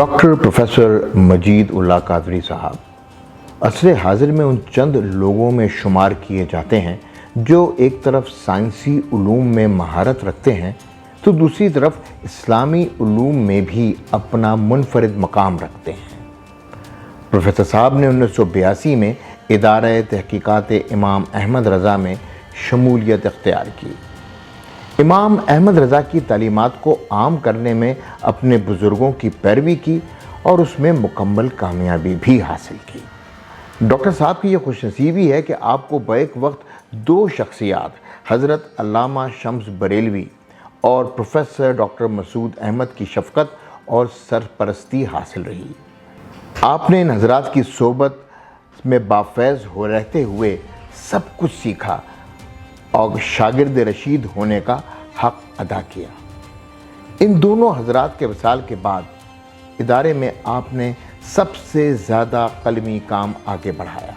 Doctor professor मजीद उल्लाह कादरी साहब असरे हाजिर में उन चंद लोगों में शुमार किए जाते हैं जो एक तरफ साइंसी उलूम में महारत रखते हैं तो दूसरी तरफ इस्लामी उलूम में भी अपना मुनफरिद मकाम रखते हैं। प्रोफेसर साहब ने 1982 में इदारे तहकीकात इमाम अहमद रज़ा में शमूलियत इख्तियार की। इमाम अहमद रज़ा की तालीमात को आम करने में अपने बुज़ुर्गों की पैरवी की और उसमें मुकम्मल कामयाबी भी हासिल की। डॉक्टर साहब की यह खुशनसीबी है कि आपको बैक वक्त दो शख्सियात हज़रत अल्लामा शम्स बरेलवी और प्रोफेसर डॉक्टर मसूद अहमद की शफ़क़त और सरपरस्ती हासिल रही। आपने इन हज़रात की सोबत में बाफैज़ हो रहते हुए सब कुछ सीखा और शागिर्द रशीद होने का हक़ अदा किया। इन दोनों हज़रात के वसाल के बाद इदारे में आपने सबसे ज़्यादा कलमी काम आगे बढ़ाया।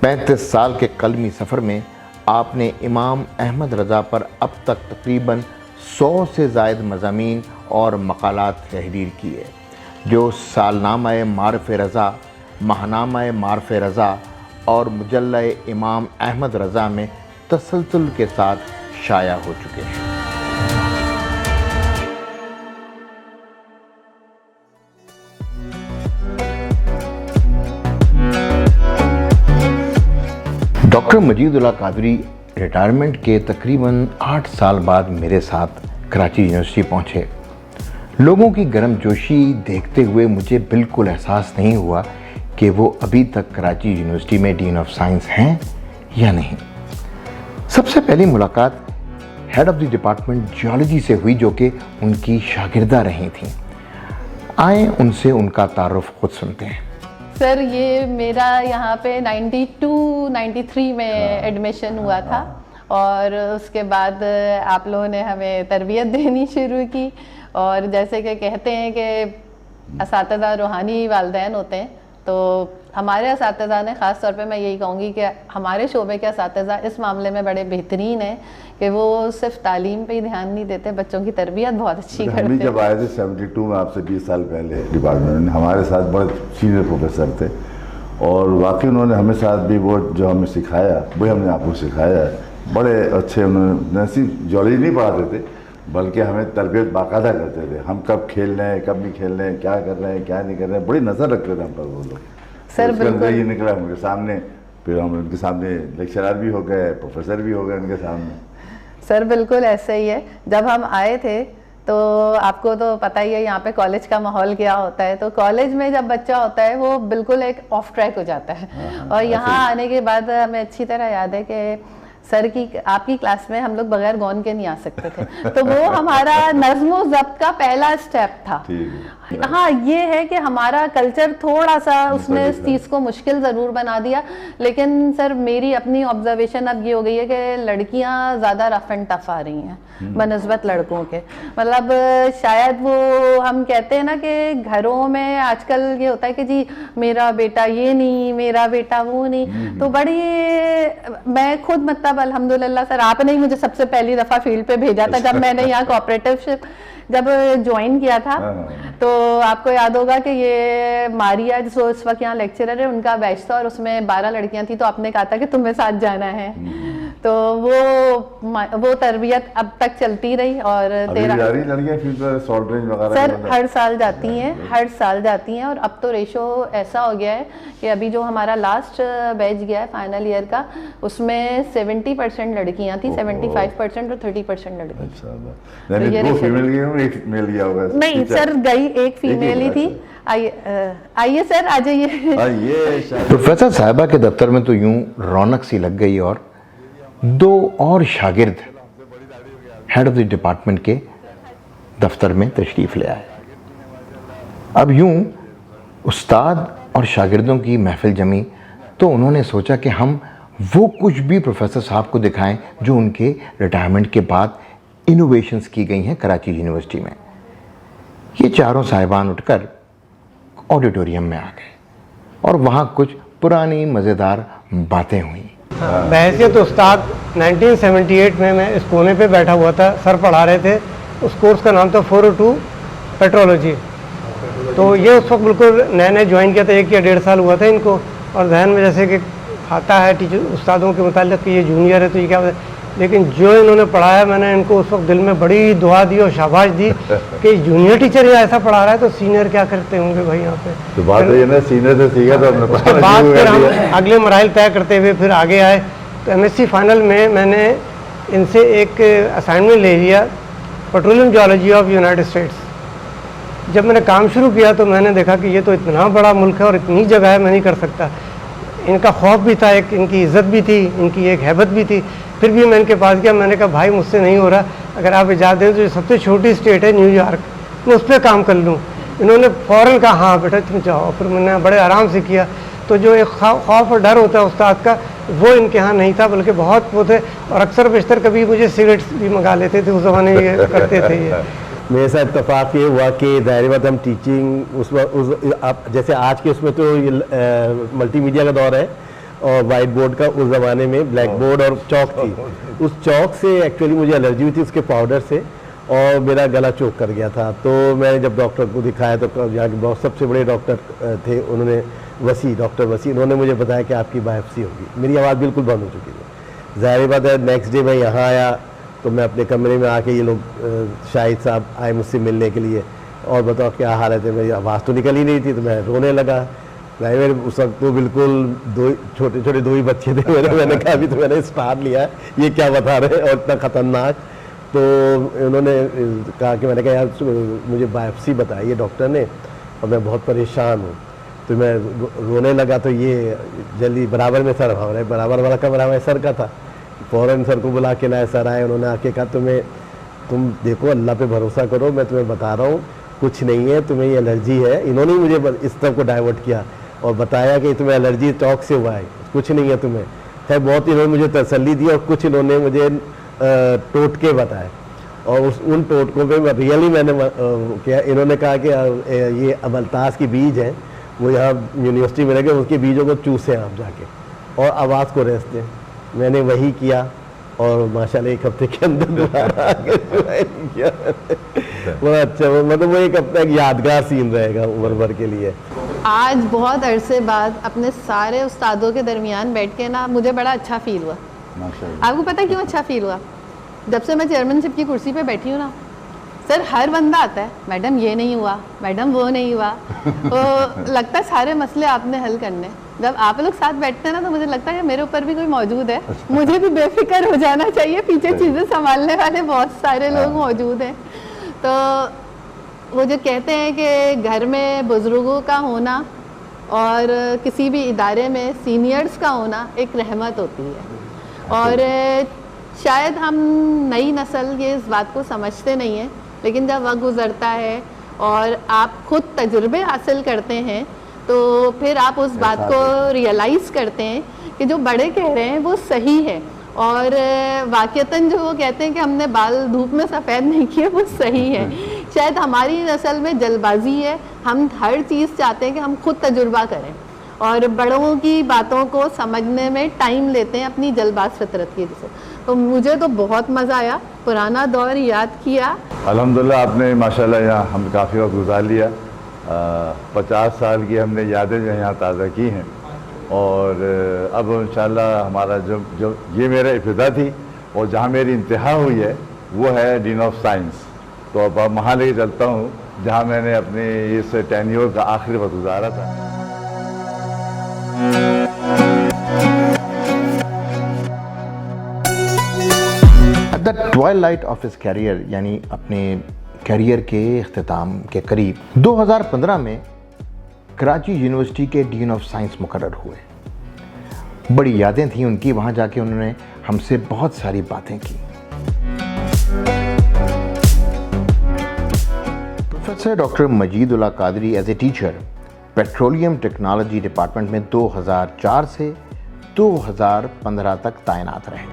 35 साल के कलमी सफ़र में आपने इमाम अहमद रज़ा पर अब तक तकरीबन 100 से ज़ायद मज़ामीन और मक़ालात तहरीर किए जो सालनामा मारफ़ रज़ा, माहनामा मारफ़ रज़ा और मुजल्ला इमाम अहमद रज़ा में तसलसल के साथ शाया हो चुके हैं। डॉक्टर मजीद उल्लाह कादरी रिटायरमेंट के तकरीबन 8 साल बाद मेरे साथ कराची यूनिवर्सिटी पहुँचे। लोगों की गर्मजोशी देखते हुए मुझे बिल्कुल एहसास नहीं हुआ कि वो अभी तक कराची यूनिवर्सिटी में डीन ऑफ साइंस हैं या नहीं। सबसे पहली मुलाकात head of the department geology से हुई जो कि उनकी शागिर्दा रही थीं। आए उनसे उनका तारुफ खुद सुनते हैं। सर ये मेरा यहाँ पे 92-93 में एडमिशन हुआ था और उसके बाद आप लोगों ने हमें तरबियत देनी शुरू की और जैसे कि कहते हैं कि असातिज़ा रूहानी वालिदैन होते हैं तो हमारे असातिज़ा ने ख़ास तौर पे मैं यही कहूँगी कि हमारे शोबे के असातिज़ा इस मामले में बड़े बेहतरीन हैं कि वो सिर्फ तालीम पे ही ध्यान नहीं देते, बच्चों की तरबियत बहुत अच्छी करते हैं। जब आए थे 72 में आपसे 20 साल पहले डिपार्टमेंट में हमारे साथ बड़े सीनियर प्रोफेसर थे और वाकई उन्होंने हमें साथ भी वो जो हमें सिखाया वही हमने आपको सिखाया है। बड़े अच्छे उन्होंने सिर्फ जियोलॉजी नहीं पढ़ाते थे बल्कि हमें तरबियत बाकायदा करते थे। हम कब खेल रहे हैं, कब नहीं खेल रहे हैं, क्या कर रहे हैं, क्या नहीं कर रहे हैं, बड़ी नज़र रखते थे हम पर वो लोग। सर बिल्कुल ये निकला उनके सामने, फिर हम उनके सामने लेक्चरर भी हो गए, प्रोफेसर भी हो गए उनके सामने। सर बिल्कुल ऐसे ही है। जब हम आए थे तो आपको तो पता ही है यहाँ पे कॉलेज का माहौल क्या होता है। तो कॉलेज में जब बच्चा होता है वो बिल्कुल एक ऑफ ट्रैक हो जाता है और यहाँ आने के बाद हमें अच्छी तरह याद है कि सर की आपकी क्लास में हम लोग बगैर गौन के नहीं आ सकते थे तो वो हमारा नज़्म व ज़ब्त का पहला स्टेप था। हाँ ये है कि हमारा कल्चर थोड़ा सा उसने इस चीज़ को मुश्किल ज़रूर बना दिया, लेकिन सर मेरी अपनी ऑब्जर्वेशन अब ये हो गई है कि लड़कियाँ ज़्यादा रफ एंड टफ आ रही हैं बनस्बत लड़कों के। मतलब शायद वो हम कहते हैं ना कि घरों में आजकल ये होता है कि जी मेरा बेटा ये नहीं, मेरा बेटा वो नहीं। तो बड़ी मैं खुद मतलब अल्हम्दुलिल्लाह सर आपने ही मुझे सबसे पहली दफ़ा फील्ड पे भेजा था जब मैंने यहाँ कोऑपरेटिवशिप जब ज्वाइन किया था। तो आपको याद होगा कि ये मारिया जो इस वक्त यहाँ लेक्चरर है उनका बैच था और उसमें 12 लड़कियां थी तो आपने कहा था कि तुम्हें साथ जाना है। तो वो तरबियत अब तक चलती रही और 13 सर हर साल जाती हैं और अब तो रेशो ऐसा हो गया है कि अभी जो हमारा लास्ट बैच गया है फाइनल ईयर का उसमें 70% लड़कियां थी, 75% और 30% लड़के। नहीं सर गई एक फीमेल ही थी। आइए सर आ जाइए। प्रोफेसर साहिबा के दफ्तर में तो यूं रौनक सी लग गई और दो और शागिर्द हेड ऑफ द डिपार्टमेंट के दफ्तर में तशरीफ़ ले आए। अब यूं उस्ताद और शागिर्दों की महफिल जमी तो उन्होंने सोचा कि हम वो कुछ भी प्रोफेसर साहब को दिखाएं जो उनके रिटायरमेंट के बाद इनोवेशंस की गई हैं कराची यूनिवर्सिटी में। ये चारों साहिबान उठकर ऑडिटोरियम में आ गए और वहाँ कुछ पुरानी मज़ेदार बातें हुई। बहैसियत उस्ताद 1978 में मैं इस कोने पे बैठा हुआ था, सर पढ़ा रहे थे। उस कोर्स का नाम था 402 पेट्रोलॉजी। तो ये उस वक्त बिल्कुल नए नए ज्वाइन किया था, 1 या 1.5 साल हुआ था इनको, और जहन में जैसे कि आता है टीचर उस्तादों के मुतालिक कि ये जूनियर है तो ये क्या होता है, लेकिन जो इन्होंने पढ़ाया मैंने इनको उस वक्त दिल में बड़ी दुआ दी और शाबाश दी कि जूनियर टीचर ये ऐसा पढ़ा रहा है तो सीनियर क्या करते होंगे भाई यहाँ पे। तो बात है ना, सीनियर से सीखा तो हमने उसके बाद फिर हम अगले मराइल तय करते हुए फिर आगे आए। तो MSc फाइनल में मैंने इनसे एक असाइनमेंट ले लिया, petroleum geology of United states. जब मैंने काम शुरू किया तो मैंने देखा कि ये तो इतना बड़ा मुल्क है और इतनी जगह है, मैं नहीं कर सकता। इनका खौफ भी था, एक इनकी इज़्ज़त भी थी, इनकी एक हैबत भी थी। फिर भी मैं इनके पास गया, मैंने कहा भाई मुझसे नहीं हो रहा, अगर आप इजाज़त दें तो जो सबसे छोटी स्टेट है न्यूयॉर्क, मैं उस पर काम कर लूँ। इन्होंने फ़ौरन कहा हाँ बेटा तुम जाओ। फिर मैंने बड़े आराम से किया। तो जो एक खौफ और डर होता है उस्ताद का, वो इनके यहाँ नहीं था, बल्कि बहुत वो थे, और अक्सर बेशतर कभी मुझे सिगरेट्स भी मंगा लेते थे, उस ज़माने में ये करते थे ये। मेरे साथ इत्तेफाक ये हुआ कि ज़ाहिर बात हम टीचिंग उस आप जैसे आज के उसमें तो ये मल्टीमीडिया का दौर है और वाइट बोर्ड का, उस ज़माने में ब्लैक बोर्ड और चौक थी। उस चौक से एक्चुअली मुझे एलर्जी हुई थी, उसके पाउडर से, और मेरा गला चोक कर गया था। तो मैंने जब डॉक्टर को दिखाया तो यहाँ के बहुत सबसे बड़े डॉक्टर थे, उन्होंने डॉक्टर वसी, उन्होंने मुझे बताया कि आपकी बायोप्सी होगी। मेरी आवाज़ बिल्कुल बंद हो चुकी थी। ज़ाहिर बात है नेक्स्ट डे मैं यहाँ आया तो मैं अपने कमरे में आके, ये लोग शाहिद साहब आए मुझसे मिलने के लिए और बताओ क्या हालत है, मेरी आवाज़ तो निकल ही नहीं थी। तो मैं रोने लगा। मेरे उस वक्त तो बिल्कुल दो ही बच्चे थे मेरे। मैंने कहा अभी तो मैंने स्टार लिया है, ये क्या बता रहे हैं और इतना ख़तरनाक। तो उन्होंने कहा कि मैंने कहा यार मुझे बायोप्सी बताई है डॉक्टर ने और मैं बहुत परेशान हूँ। तो मैं रोने लगा। तो ये जल्दी बराबर में सर भाव रहे, बराबर वाला कमरा में सर का था, फ़ौरन सर को बुला के लाए। सर आए, उन्होंने आके कहा तुम देखो अल्लाह पे भरोसा करो, मैं तुम्हें बता रहा हूँ कुछ नहीं है, तुम्हें ये एलर्जी है। इन्होंने मुझे इस तरफ को डाइवर्ट किया और बताया कि तुम्हें एलर्जी चौक से हुआ है, कुछ नहीं है तुम्हें। खैर बहुत इन्होंने मुझे तसल्ली दी और कुछ इन्होंने मुझे टोटके बताए और उन टोटकों पे रियली मैंने किया। इन्होंने कहा कि ये अमलतास की बीज हैं, वो यहाँ यूनिवर्सिटी में लगे, उसके बीजों को चूसें आप जाके और आवाज़ को रेस्ट दें। मैंने वही किया और माशाल्लाह 1 हफ्ते के अंदर दोबारा आके किया। बड़ा अच्छा, मतलब वो 1 हफ्ता एक यादगार सीन रहेगा उम्र भर के लिए। आज बहुत अरसे बाद अपने सारे उस्तादों के दरमियान बैठ के ना मुझे बड़ा अच्छा फील हुआ। आपको पता है क्यों अच्छा फील हुआ? जब से मैं चेयरमैनशिप की कुर्सी पे बैठी हूँ ना सर, हर बंदा आता है, मैडम ये नहीं हुआ, मैडम वो नहीं हुआ, तो लगता है सारे मसले आपने हल करने। जब आप लोग साथ बैठते हैं ना तो मुझे लगता है मेरे ऊपर भी कोई मौजूद है, मुझे भी बेफिक्र हो जाना चाहिए, पीछे चीज़ें संभालने वाले बहुत सारे लोग मौजूद हैं। तो वो जो कहते हैं कि घर में बुज़ुर्गों का होना और किसी भी इदारे में सीनियर्स का होना एक रहमत होती है। और शायद हम नई नस्ल ये इस बात को समझते नहीं हैं, लेकिन जब वक्त गुज़रता है और आप खुद तजुर्बे हासिल करते हैं तो फिर आप उस बात को रियलाइज़ करते हैं कि जो बड़े कह रहे हैं वो सही है। और वाक़तन जो वो कहते हैं कि हमने बाल धूप में सफ़ेद नहीं किए, वो सही है। शायद हमारी नस्ल में जल्दबाजी है, हम हर चीज़ चाहते हैं कि हम खुद तजुर्बा करें और बड़ों की बातों को समझने में टाइम लेते हैं अपनी जल्दबाज फितरत की वजह से। तो मुझे तो बहुत मज़ा आया, पुराना दौर याद किया। अल्हम्दुलिल्लाह आपने माशाल्लाह यहाँ हम काफ़ी वक्त गुजार लिया। 50 साल की हमने यादें जो यहाँ ताज़ा की हैं और अब इंशाल्लाह हमारा जो ये मेरा इब्तिदा थी और जहाँ मेरी इंतहा हुई है वो है डीन ऑफ साइंस। तो अब वहाँ लेके चलता हूँ जहाँ मैंने अपने इस टेन्योर का आखिरी वक्त गुजारा था। At the twilight of his career, यानी अपने कैरियर के इख्तिताम के करीब 2015 में कराची यूनिवर्सिटी के डीन ऑफ साइंस मुकर्रर हुए। बड़ी यादें थी उनकी, वहाँ जाके उन्होंने हमसे बहुत सारी बातें की। Professor doctor Majeed Ullah Qadri as a teacher petroleum technology department में 2004 से 2015 तक तैनात रहे।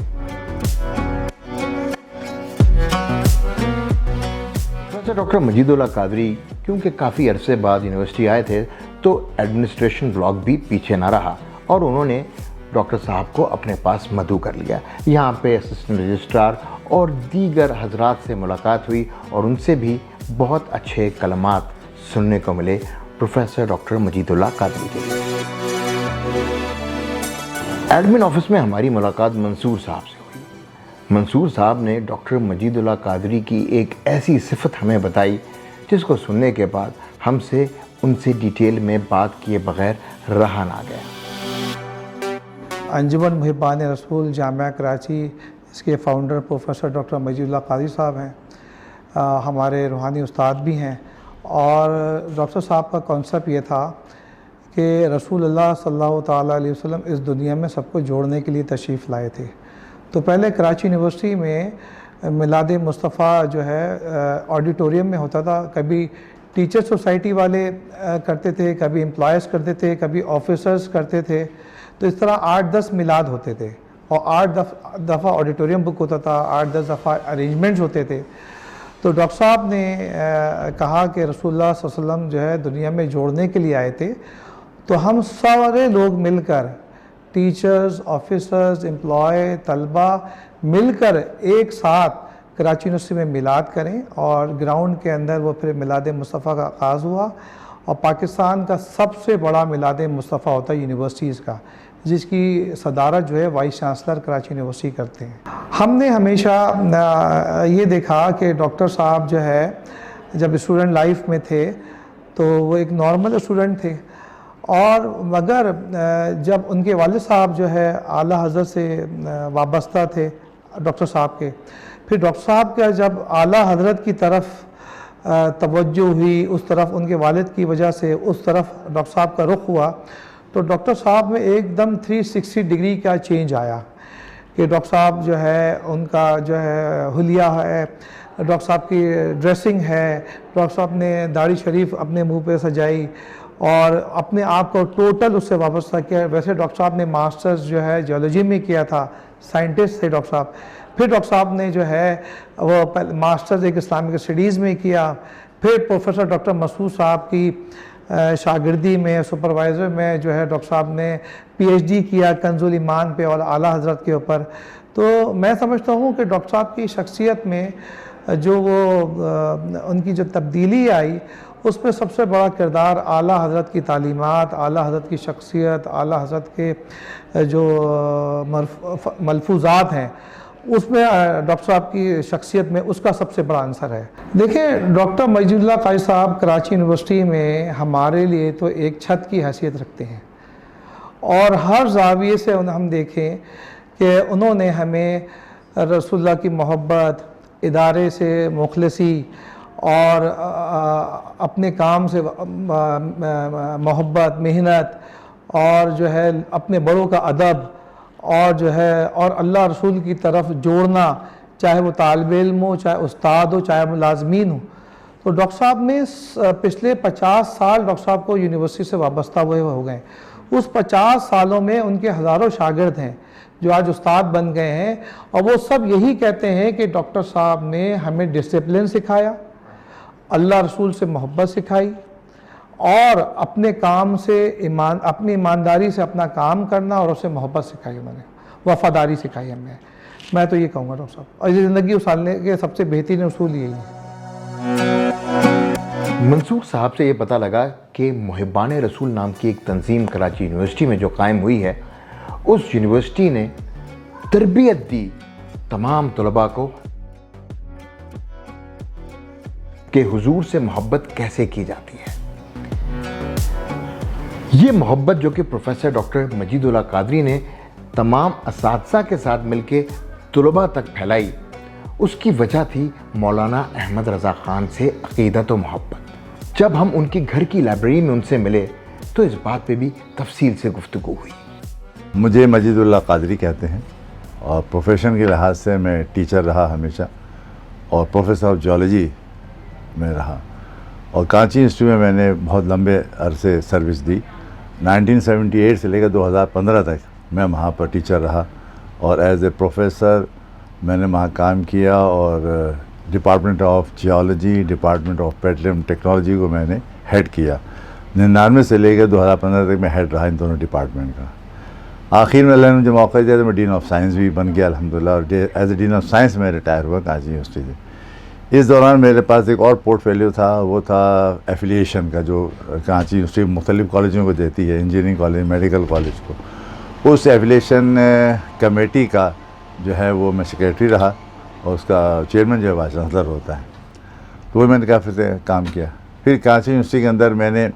प्रोफेसर डॉक्टर मजीद उल्लाह कादरी क्योंकि काफ़ी अरसे बाद यूनिवर्सिटी आए थे तो एडमिनिस्ट्रेशन ब्लॉक भी पीछे ना रहा और उन्होंने डॉक्टर साहब को अपने पास मदऊ कर लिया। यहाँ पे असिस्टेंट रजिस्ट्रार और दीगर हजरात से मुलाकात हुई और उनसे भी बहुत अच्छे कलमात सुनने को मिले प्रोफेसर डॉक्टर मजीदुल्लाह कादरी के लिए। एडमिन ऑफिस में हमारी मुलाकात मंसूर साहब से हुई। मंसूर साहब ने डॉक्टर मजीदुल्लाह कादरी की एक ऐसी सिफत हमें बताई जिसको सुनने के बाद हमसे उनसे डिटेल में बात किए बगैर रहा ना गया। अंजुमन मुहिब्बान रसूल जामिया कराची, इसके फ़ाउंडर प्रोफेसर डॉक्टर मजीदुल्लाह कादरी साहब हैं। हमारे रूहानी उस्ताद भी हैं। और डॉक्टर साहब का कॉन्सेप्ट ये था कि रसूलुल्लाह सल्लल्लाहु ताला अलैहि वसल्लम इस दुनिया में सबको जोड़ने के लिए तशरीफ़ लाए थे। तो पहले कराची यूनिवर्सिटी में मिलाद मुस्तफ़ा जो है ऑडिटोरियम में होता था। कभी टीचर सोसाइटी वाले करते थे, कभी एम्प्लॉयज़ करते थे, कभी ऑफिसर्स करते थे। तो इस तरह 8-10 मिलाद होते थे और 8 दफ़ा ऑडिटोरियम बुक होता था, 8-10 दफ़ा अरेंजमेंट्स होते थे। तो डॉक्टर साहब ने कहा कि रसूलुल्लाह सल्लल्लाहु अलैहि वसल्लम जो है दुनिया में जोड़ने के लिए आए थे, तो हम सारे लोग मिलकर, टीचर्स, ऑफिसर्स, एम्प्लॉय, तलबा मिलकर एक साथ कराची यूनिवर्सिटी में मिलाद करें। और ग्राउंड के अंदर वो फिर मिलाद मुस्तफ़ा का आगाज़ हुआ। और पाकिस्तान का सबसे बड़ा मिलाद मुस्तफ़ा होता है यूनिवर्सिटीज़ का, जिसकी सदारत जो है वाइस चांसलर कराची यूनिवर्सिटी करते हैं। हमने हमेशा ये देखा कि डॉक्टर साहब जो है जब स्टूडेंट लाइफ में थे तो वो एक नॉर्मल स्टूडेंट थे, और मगर जब उनके वालिद साहब जो है आला हज़रत से वाबस्ता थे डॉक्टर साहब के, फिर डॉक्टर साहब का जब आला हज़रत की तरफ तवज्जो हुई, उस तरफ उनके वालिद की वजह से उस तरफ डॉक्टर साहब का रुख हुआ, तो डॉक्टर साहब में एकदम 360 डिग्री का चेंज आया कि डॉक्टर साहब जो है उनका जो है हुलिया है, डॉक्टर साहब की ड्रेसिंग है, डॉक्टर साहब ने दाढ़ी शरीफ अपने मुंह पे सजाई और अपने आप को टोटल उससे वाबस्ता किया। वैसे डॉक्टर साहब ने मास्टर्स जो है जियोलॉजी में किया था, साइंटिस्ट थे डॉक्टर साहब। फिर डॉक्टर साहब ने जो है वो मास्टर्स एक इस्लामिक स्टडीज़ में किया। फिर प्रोफेसर डॉक्टर मसूद साहब की शागिर्दी में, सुपरवाइज़र में जो है डॉक्टर साहब ने पीएचडी किया कंजुल ईमान पे और आला हज़रत के ऊपर। तो मैं समझता हूँ कि डॉक्टर साहब की शख्सियत में जो वो उनकी जो तब्दीली आई, उसमें सबसे बड़ा किरदार आला हज़रत की तालीमात, आला हज़रत की शख्सियत, आला हज़रत के जो मलफूज़ात हैं, उसमें डॉक्टर साहब की शख्सियत में उसका सबसे बड़ा अंसर है। देखिए, डॉक्टर मजीदुल्लाह कादरी साहब कराची यूनिवर्सिटी में हमारे लिए तो एक छत की हैसियत रखते हैं, और हर ज़ाविये से हम देखें कि उन्होंने हमें रसूलुल्लाह की मोहब्बत, इदारे से मुखलिसी और अपने काम से मोहब्बत, मेहनत और जो है अपने बड़ों का अदब और जो है और अल्लाह रसूल की तरफ जोड़ना, चाहे वो तालिब इल्म हो, चाहे उस्ताद हो, चाहे मुलाजमीन हो। तो डॉक्टर साहब ने पिछले 50 साल डॉक्टर साहब को यूनिवर्सिटी से वाबस्ता हुए हो गए। उस 50 सालों में उनके हज़ारों शागिर्द हैं जो आज उस्ताद बन गए हैं, और वो सब यही कहते हैं कि डॉक्टर साहब ने हमें डिसिप्लिन सिखाया, अल्लाह रसूल से मोहब्बत सिखाई और अपने काम से अपनी ईमानदारी से अपना काम करना और उससे मोहब्बत सिखाई, उन्होंने वफ़ादारी सिखाई हमें। मैं तो ये कहूँगा डॉक्टर साहब, और ये ज़िंदगी उसारने के सबसे बेहतरीन उसूल यही है। मंसूर साहब से ये पता लगा कि मुहिब्बान रसूल नाम की एक तंजीम कराची यूनिवर्सिटी में जो कायम हुई है, उस यूनिवर्सिटी ने तरबियत दी तमाम तलबा को कि हुजूर से मोहब्बत कैसे की जाती है। ये मोहब्बत जो कि प्रोफेसर डॉक्टर मजीदुल्लाह कादरी ने तमाम असातिज़ा के साथ मिलके तलबा तक फैलाई, उसकी वजह थी मौलाना अहमद रज़ा ख़ान से अक़ीदत व मोहब्बत। जब हम उनकी घर की लाइब्रेरी में उनसे मिले तो इस बात पे भी तफसील से गुफ्तगू हुई। मुझे मजीदुल्लाह कादरी कहते हैं और प्रोफेशन के लिहाज से मैं टीचर रहा हमेशा और प्रोफेसर ऑफ जियोलॉजी में रहा, और कराची यूनिवर्सिटी में मैंने बहुत लंबे अरसे सर्विस दी। 1978 से लेकर 2015 तक मैं वहाँ पर टीचर रहा और एज ए प्रोफेसर मैंने वहाँ काम किया, और department of geology, department of petroleum technology को मैंने हेड किया। 99 से लेकर 2015 तक मैं हेड रहा इन दोनों डिपार्टमेंट का। आखिर में अल्लाह ने मुझे मौका दिया तो मैं डीन ऑफ साइंस भी बन गया अल्हम्दुलिल्लाह, और as a dean of science मैं रिटायर हुआ कराची यूनिवर्सिटी से। इस दौरान मेरे पास एक और पोर्टफोलियो था, वो था एफिलिएशन का, जो कराची यूनिवर्सिटी मुख्तलिफ़ कॉलेजों को देती है, इंजीनियरिंग कॉलेज, मेडिकल कॉलेज को। उस एफिलिएशन कमेटी का जो है वो मैं सेक्रेटरी रहा और उसका चेयरमैन जो है वाइस चांसलर होता है। तो वो मैंने काफ़ी काम किया। फिर कराची यूनिवर्सिटी के अंदर मैंने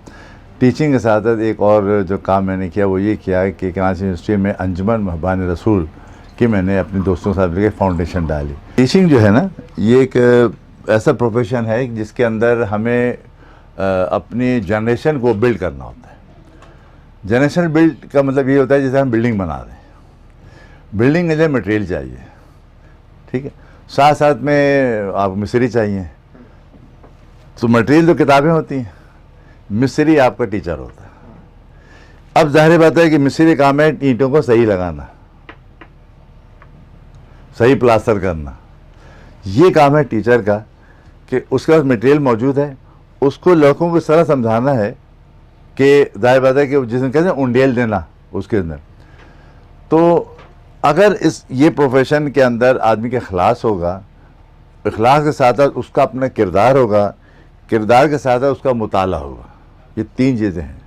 टीचिंग के साथ साथ एक और जो काम मैंने किया वो ये किया कि कराची यूनिवर्सिटी में अंजुमन महबान रसूल की मैंने अपने दोस्तों के साथ मिलकर फाउंडेशन डाली। टीचिंग जो है ना, ये एक ऐसा प्रोफेशन है जिसके अंदर हमें अपनी जनरेशन को बिल्ड करना होता है। जनरेशन बिल्ड का मतलब ये होता है जैसे हम बिल्डिंग बना रहे हैं। बिल्डिंग के लिए मटेरियल चाहिए, ठीक है, साथ साथ में आपको मिस्त्री चाहिए। तो मटेरियल तो किताबें होती हैं, मिस्त्री आपका टीचर होता है। अब जाहिर बात है कि मिस्त्री काम है ईंटों को सही लगाना, सही प्लास्टर करना। ये काम है टीचर का कि उसके पास मटेरियल मौजूद है, उसको लड़कों को इस तरह समझाना है कि जाहिर बात है कि जिसने कहते हैं उंडेल देना उसके अंदर। तो अगर ये प्रोफेशन के अंदर आदमी के इखलास होगा, इखलास के साथ साथ उसका अपना किरदार होगा, किरदार के साथ साथ उसका मुताला होगा, ये 3 चीज़ें हैं।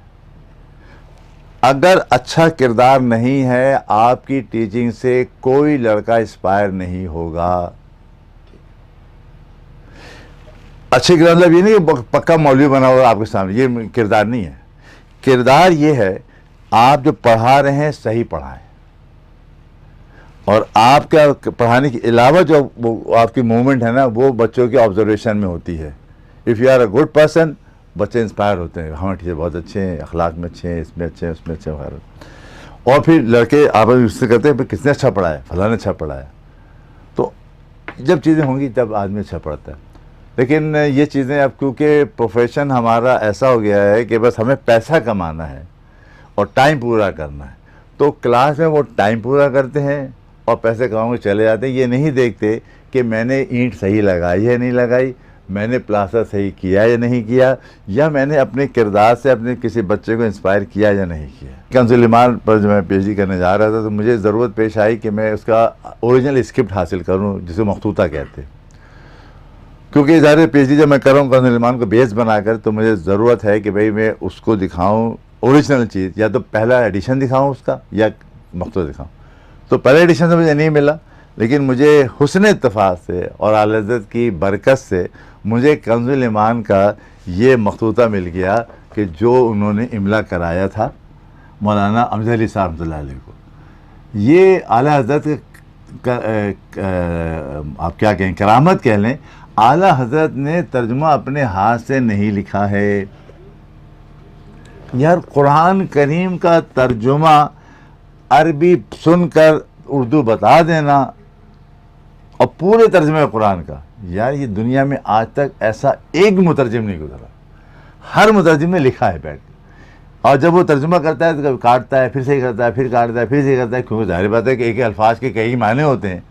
अगर अच्छा किरदार नहीं है, आपकी टीचिंग से कोई लड़का इंस्पायर नहीं होगा। अच्छे किरदार मतलब ये नहीं कि पक्का मौलवी बना हुआ आपके सामने, ये किरदार नहीं है। किरदार ये है आप जो पढ़ा रहे हैं सही पढ़ाएं, और आपका पढ़ाने के अलावा जो आपकी मूवमेंट है ना, वो बच्चों के ऑब्जर्वेशन में होती है। If you are a good person, बच्चे इंस्पायर होते हैं, हमारे टीचर बहुत अच्छे हैं, अखलाक में अच्छे हैं, इसमें अच्छे हैं, उसमें अच्छे वगैरह। और फिर लड़के आप उससे कहते हैं किसने अच्छा पढ़ाया, फलाने अच्छा पढ़ाया। तो जब चीज़ें होंगी तब आदमी अच्छा पढ़ता है। लेकिन ये चीज़ें अब क्योंकि प्रोफेशन हमारा ऐसा हो गया है कि बस हमें पैसा कमाना है और टाइम पूरा करना है, तो क्लास में वो टाइम पूरा करते हैं और पैसे कमाओगे चले जाते हैं। ये नहीं देखते कि मैंने ईंट सही लगाई है नहीं लगाई, मैंने प्लास्टर सही किया या नहीं किया, या मैंने अपने किरदार से अपने किसी बच्चे को इंस्पायर किया या नहीं किया। कंज़ुल ईमान पर जब मैं PhD करने जा रहा था तो मुझे ज़रूरत पेश आई कि मैं उसका ओरिजिनल स्क्रिप्ट हासिल करूं, जिसे मखतूता कहते हैं। क्योंकि ज़ाहिर PhD जब मैं कर रहा हूँ कंज़ुल ईमान को बेस बनाकर, तो मुझे ज़रूरत है कि भाई मैं उसको दिखाऊँ ओरिजिनल चीज़, या तो पहला एडिशन दिखाऊँ उसका या मखतूता दिखाऊँ। तो पहले एडिशन से मुझे नहीं मिला, लेकिन मुझे हुस्न इत्तफ़ाक़ से और आला हज़रत की बरकत से मुझे कंज़ुल ईमान का ये मखतूता मिल गया कि जो उन्होंने इमला कराया था मौलाना अमजद अली साहब रहमतुल्लाह अलैह को। ये आला हज़रत आप क्या कहें, करामत कह लें। आला हज़रत ने तर्जुमा अपने हाथ से नहीं लिखा है यार। कुरान करीम का तर्जुमा अरबी सुनकर उर्दू बता देना और पूरे तर्जुमे कुरान का, यार ये दुनिया में आज तक ऐसा एक भी मुतरजिम नहीं गुजरा। हर मुतरजिम ने लिखा है बैठ के, और जब वो तर्जुमा करता है तो कभी काटता है, फिर सही करता है, फिर काटता है, फिर सही करता है। क्योंकि जाहिर बात है कि एक अल्फाज के कई मायने होते हैं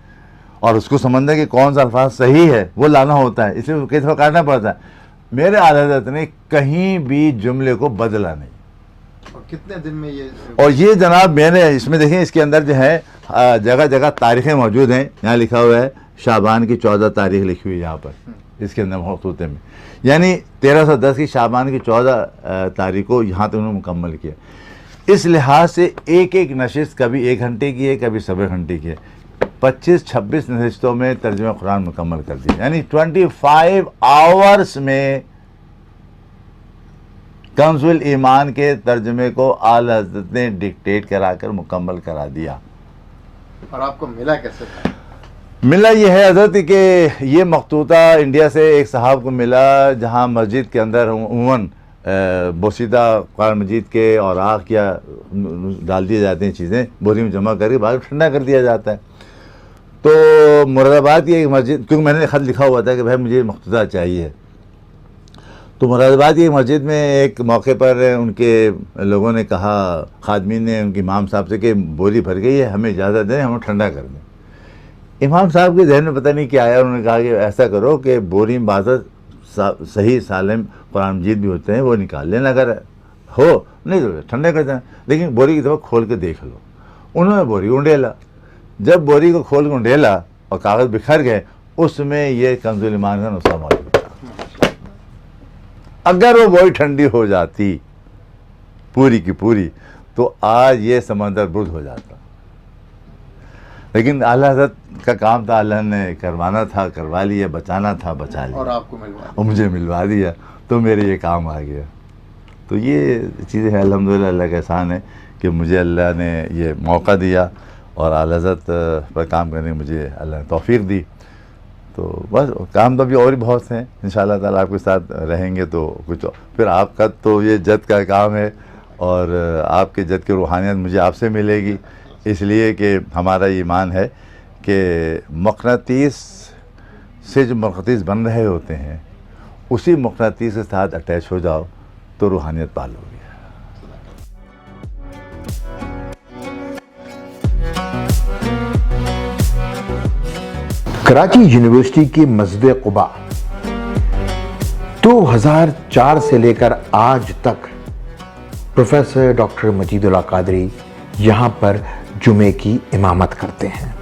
और उसको समझना कि कौन सा अल्फाज सही है वो लाना होता है, इसलिए कई दफ़ा काटना पड़ता है। मेरे आला हज़रत ने कहीं भी जुमले को बदला नहीं। और कितने दिन में ये, और ये जनाब मैंने इसमें देखें, इसके अंदर जो है जगह जगह तारीखें मौजूद हैं। यहाँ लिखा हुआ है शाबान की 14 तारीख लिखी हुई है यहाँ पर, इसके अंदर मखतूते में, यानी 1310 की शाबान की 14 तारीख को यहाँ तक उन्होंने मुकम्मल किया। इस लिहाज से एक एक नशिस्त कभी 1 घंटे की है, कभी 7 घंटे की है। 25-26 नशिस्तों में तर्जुमा कुरान मुकम्मल कर दिया, यानी 25 आवर्स में कंज़ुल ईमान के तर्जुमे को आला हज़रत ने डिक्टेट कराकर मुकम्मल करा दिया। और आपको मिला कैसे था? मिला ये है हज़रत कि ये मखतूता इंडिया से एक साहब को मिला, जहाँ मस्जिद के अंदर उमूमन बोसीदा कुरान मजीद के और आँख या डाल दिए जाते हैं चीज़ें, बोरी में जमा करके बाद ठंडा कर दिया जाता है। तो मुरादाबाद की एक मस्जिद, क्योंकि मैंने ख़त लिखा हुआ था कि भाई मुझे मखतूता चाहिए, तो मुरादाबाद की एक मस्जिद में एक मौके पर उनके लोगों ने कहा, खादमीन ने उनके इमाम साहब से कि बोरी भर गई है, हमें इजाज़त दें, हम ठंडा कर दें। इमाम साहब के जहन में पता नहीं क्या आया, उन्होंने कहा कि ऐसा करो कि बोरी में बाज़त सही सालिम कुरान मजीद भी होते हैं, वो निकाल लेना, अगर हो नहीं तो ठंडा कर देना, लेकिन बोरी की तरफ खोल के देख लो। उन्होंने बोरी उंडेला, जब बोरी को खोल के उंडेला और कागज़ बिखर गए, उसमें ये कंजुल ईमान का नुस्खा मौजूद था। अगर वो वही ठंडी हो जाती पूरी की पूरी तो आज ये समंदर बुर्द हो जाता। लेकिन आला हज़रत का काम था, अल्लाह ने करवाना था करवा लिया, बचाना था बचा लिया, और आपको मिलवा और मुझे मिलवा दिया, तो मेरे ये काम आ गया। तो ये चीज़ें हैं, अल्हम्दुलिल्लाह अल्लाह का एहसान है कि मुझे अल्लाह ने ये मौका दिया और आला हज़रत पर काम करने की मुझे अल्लाह ने तौफीक दी। तो बस काम तो अभी और भी बहुत हैं, इंशाअल्लाह ताला आपके साथ रहेंगे तो कुछ फिर आपका तो ये जद का काम है और आपके जद की रूहानियत मुझे आपसे मिलेगी, इसलिए कि हमारा ईमान है कि मक़नातीस से जो मक़नातीस बन रहे होते हैं उसी मक़नातीस के साथ अटैच हो जाओ तो रूहानियत पालोगे। कराची यूनिवर्सिटी की मस्जिद क़ुबा 2004 से लेकर आज तक प्रोफेसर डॉक्टर मजीदुल्लाह कादरी यहाँ पर जुमे की इमामत करते हैं।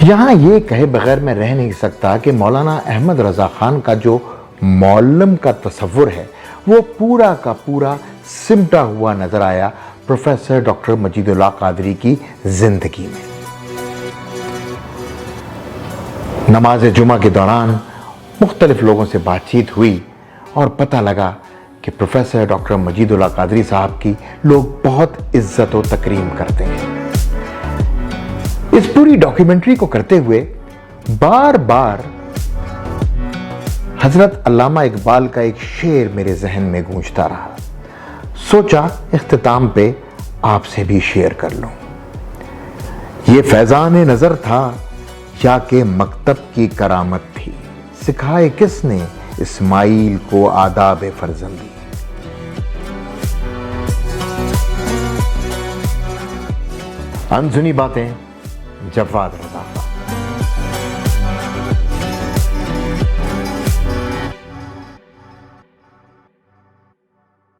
यहाँ ये कहे बगैर मैं रह नहीं सकता कि मौलाना अहमद रज़ा ख़ान का जो मौलम का तसव्वुर है वो पूरा का पूरा सिमटा हुआ नज़र आया प्रोफेसर डॉक्टर मजीदुल्लाह कादरी की ज़िंदगी में। नमाज जुमा के दौरान मुख्तलिफ लोगों से बातचीत हुई और पता लगा कि प्रोफेसर डॉक्टर मजीदुल्लाह कादरी साहब की लोग बहुत इज्जत व तकरीम करते हैं। इस पूरी डॉक्यूमेंट्री को करते हुए बार बार हजरत अल्लामा इकबाल का एक शेर मेरे जहन में गूंजता रहा। सोचा इख्तिताम पे आपसे भी शेयर कर लूं। ये फैजान नजर था या के मकतब की करामत थी, सिखाए किसने इस्माइल को आदाब फर्जंदी। अनसुनी बातें, जवाद रज़ा।